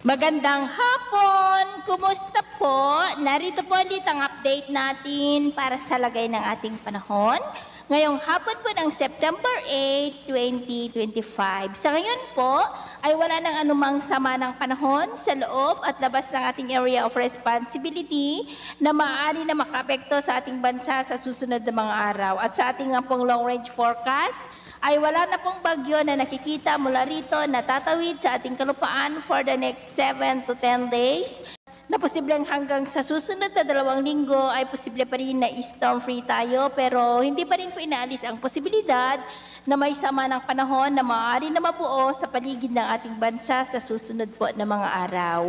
Magandang hapon! Kumusta po? Narito po ulit ang update natin para sa lagay ng ating panahon. Ngayong hapon po ng September 8, 2025. Sa ngayon po ay wala nang anumang sama ng panahon sa loob at labas ng ating area of responsibility na maaari na makaapekto sa ating bansa sa susunod na mga araw. At sa ating pong long range forecast, ay wala na pong bagyo na nakikita mula rito na tatawid sa ating kalupaan for the next 7 to 10 days na posibleng hanggang sa susunod na 2 linggo ay posible pa rin na storm-free tayo, pero hindi pa rin po inaalis ang posibilidad na may sama ng panahon na maaari na mabuo sa paligid ng ating bansa sa susunod po na mga araw.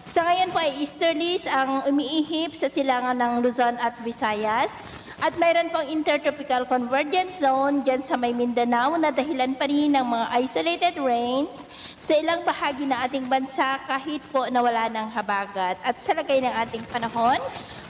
Sa ngayon po ay easterlies ang umiihip sa silangan ng Luzon at Visayas. At mayroon pang intertropical convergence zone dyan sa may Mindanao na dahilan pa rin ng mga isolated rains sa ilang bahagi ng ating bansa kahit po na wala ng habagat. At sa lagay ng ating panahon,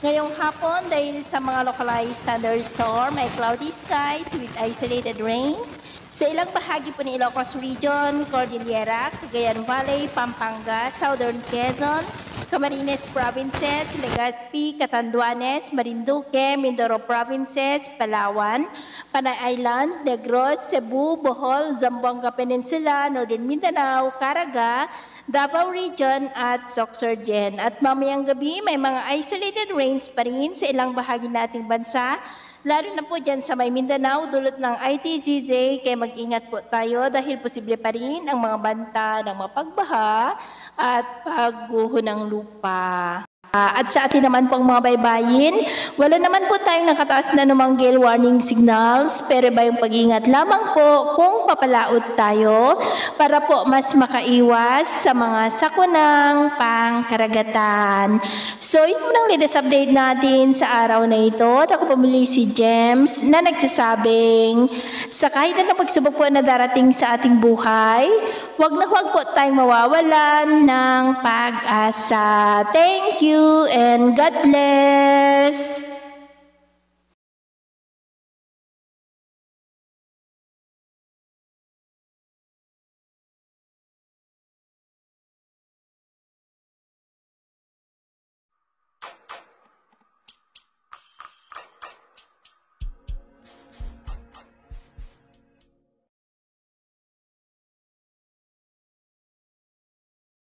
ngayong hapon dahil sa mga localized thunderstorm ay cloudy skies with isolated rains sa ilang bahagi po ng Ilocos Region, Cordillera, Cagayan Valley, Pampanga, Southern Quezon, Camarines Provinces, Legazpi, Catanduanes, Marinduque, Mindoro Provinces, Palawan, Panay Island, Negros, Cebu, Bohol, Zamboanga Peninsula, Northern Mindanao, Caraga, Davao Region at Sorsogon. At mamayang gabi may mga isolated rains pa rin sa ilang bahagi nating bansa, lalo na po dyan sa may Mindanao, dulot ng ITZZ, kaya mag-ingat po tayo dahil posible pa rin ang mga banta ng mga pagbaha at pagguho ng lupa. At sa atin naman pong mga baybayin, wala naman po tayong nakataas na namang gale warning signals, pero ba yung pag-ingat lamang po kung papalaot tayo para po mas makaiwas sa mga sakunang pangkaragatan. So, ito ang latest update natin sa araw na ito. At ako pumili si James na nagsasabing sa kahit na pagsubok po na darating sa ating buhay, huwag po tayong mawawalan ng pag-asa. Thank you and God bless!